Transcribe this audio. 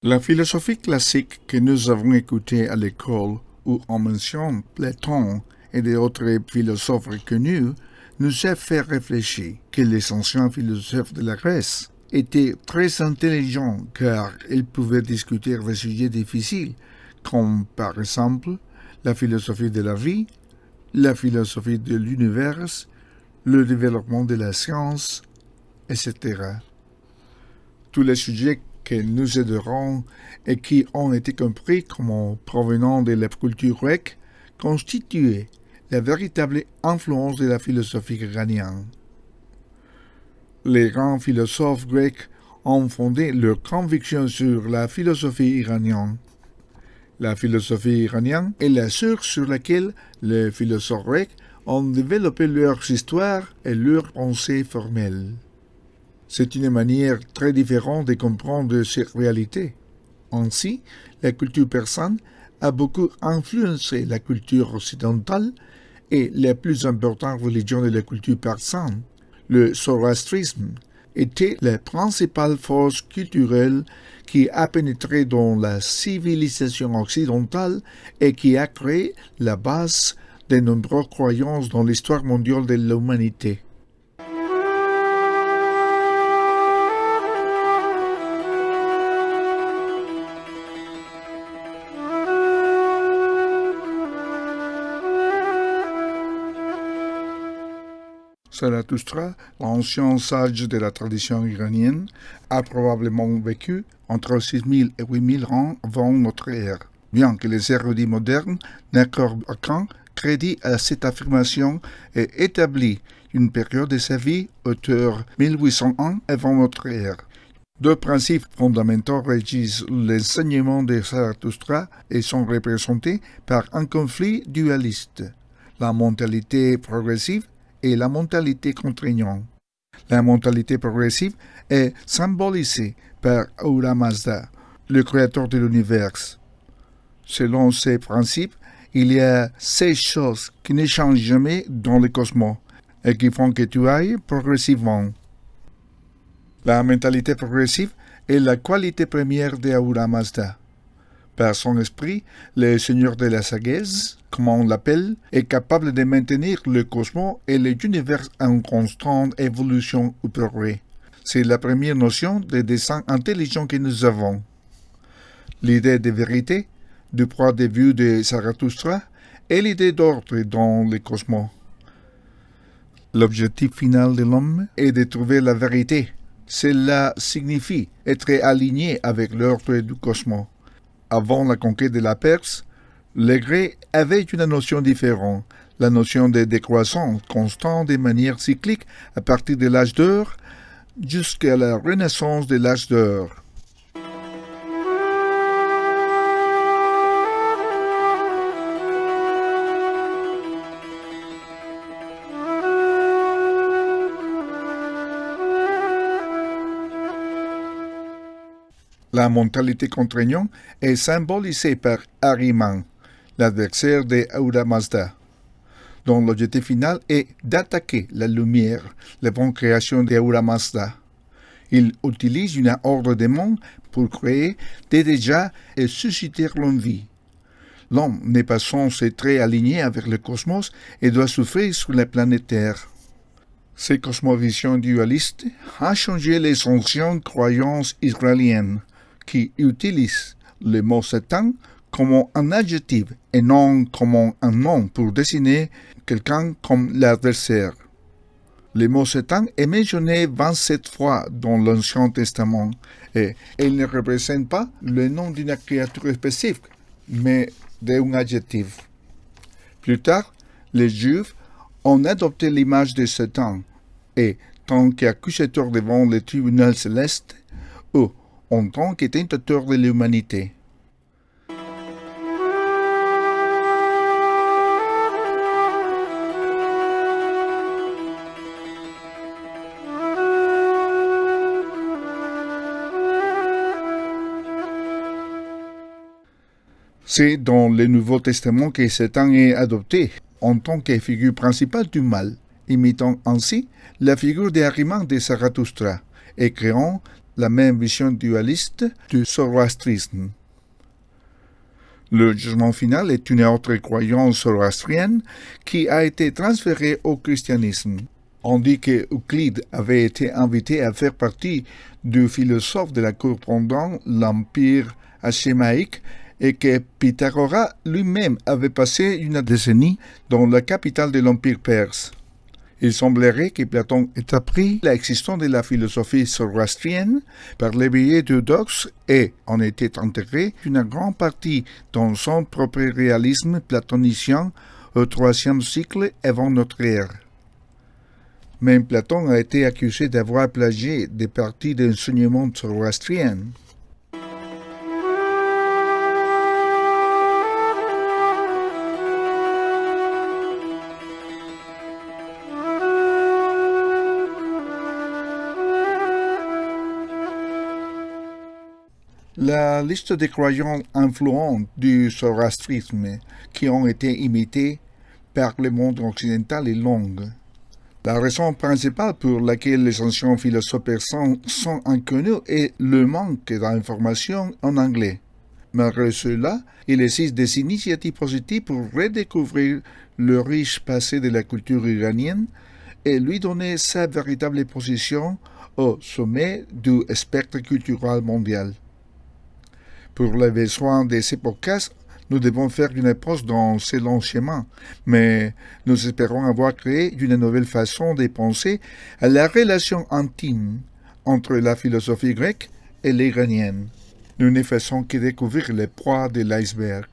La philosophie classique que nous avons écoutée à l'école, où on mentionne Platon et d'autres philosophes reconnus, nous a fait réfléchir que les anciens philosophes de la Grèce étaient très intelligents car ils pouvaient discuter des sujets difficiles, comme par exemple la philosophie de la vie, la philosophie de l'univers, le développement de la science, etc. Tous les sujets que nous aiderons et qui ont été compris comme provenant de la culture grecque constituaient la véritable influence de la philosophie iranienne. Les grands philosophes grecs ont fondé leurs convictions sur la philosophie iranienne. La philosophie iranienne est la source sur laquelle les philosophes grecs ont développé leurs histoires et leurs pensées formelles. C'est une manière très différente de comprendre cette réalité. Ainsi, la culture persane a beaucoup influencé la culture occidentale et la plus importante religion de la culture persane, le zoroastrisme, était la principale force culturelle qui a pénétré dans la civilisation occidentale et qui a créé la base de nombreuses croyances dans l'histoire mondiale de l'humanité. Zarathustra, l'ancien sage de la tradition iranienne, a probablement vécu entre 6000 et 8000 ans avant notre ère, bien que les érudits modernes n'accordent aucun crédit à cette affirmation et établit une période de sa vie autour de 1800 ans avant notre ère. Deux principes fondamentaux régissent l'enseignement de Zarathustra et sont représentés par un conflit dualiste, la mentalité progressive et la mentalité contraignante. La mentalité progressive est symbolisée par Ahura Mazda, le créateur de l'univers. Selon ces principes, il y a 16 choses qui ne changent jamais dans le cosmos et qui font que tu ailles progressivement. La mentalité progressive est la qualité première d'Ahura Mazda. Par son esprit, le Seigneur de la sagesse, comme on l'appelle, est capable de maintenir le cosmos et l'univers en constante évolution ou progrès. C'est la première notion de dessin intelligent que nous avons. L'idée de vérité, du point de vue de Zarathustra, est l'idée d'ordre dans le cosmos. L'objectif final de l'homme est de trouver la vérité. Cela signifie être aligné avec l'ordre du cosmos. Avant la conquête de la Perse, les Grecs avaient une notion différente, la notion de décroissance constante de manière cyclique à partir de l'âge d'or jusqu'à la renaissance de l'âge d'or. La mentalité contraignante est symbolisée par Ahriman, l'adversaire de Ahura Mazda, dont l'objectif final est d'attaquer la lumière, la bonne création d'Ahura Mazda. Il utilise un ordre de monde pour créer des dégâts et susciter l'envie. L'homme n'est pas censé être aligné avec le cosmos et doit souffrir sur la planète Terre. Cette cosmovision dualiste a changé les anciennes croyances israéliennes, qui utilisent le mot Satan comme un adjectif et non comme un nom pour désigner quelqu'un comme l'adversaire. Le mot Satan est mentionné 27 fois dans l'Ancien Testament et il ne représente pas le nom d'une créature spécifique, mais d'un adjectif. Plus tard, les Juifs ont adopté l'image de Satan et, tant qu'accusateur devant le tribunal céleste, ou en tant que tentateur de l'humanité. C'est dans le Nouveau Testament que Satan est adopté en tant que figure principale du mal, imitant ainsi la figure d'Ahriman de Zarathustra et créant la même vision dualiste du zoroastrisme. Le jugement final est une autre croyance zoroastrienne qui a été transférée au christianisme. On dit que Euclide avait été invité à faire partie du philosophe de la cour pendant l'Empire achémaïque et que Pythagore lui-même avait passé une décennie dans la capitale de l'Empire perse. Il semblerait que Platon ait appris l'existence de la philosophie zoroastrienne par l'éveillé d'Eudoxe et en était intégré une grande partie dans son propre réalisme platonicien au IIIe siècle avant notre ère. Même Platon a été accusé d'avoir plagié des parties d'enseignement zoroastrien. La liste des croyants influents du zoroastrisme qui ont été imités par le monde occidental est longue. La raison principale pour laquelle les anciens philosophes persans sont inconnus est le manque d'informations en anglais. Malgré cela, il existe des initiatives positives pour redécouvrir le riche passé de la culture iranienne et lui donner sa véritable position au sommet du spectre culturel mondial. Pour les besoins de ces podcasts, nous devons faire une pause dans ce long chemin, mais nous espérons avoir créé une nouvelle façon de penser à la relation intime entre la philosophie grecque et l'iranienne. Nous ne faisons que découvrir les proies de l'iceberg.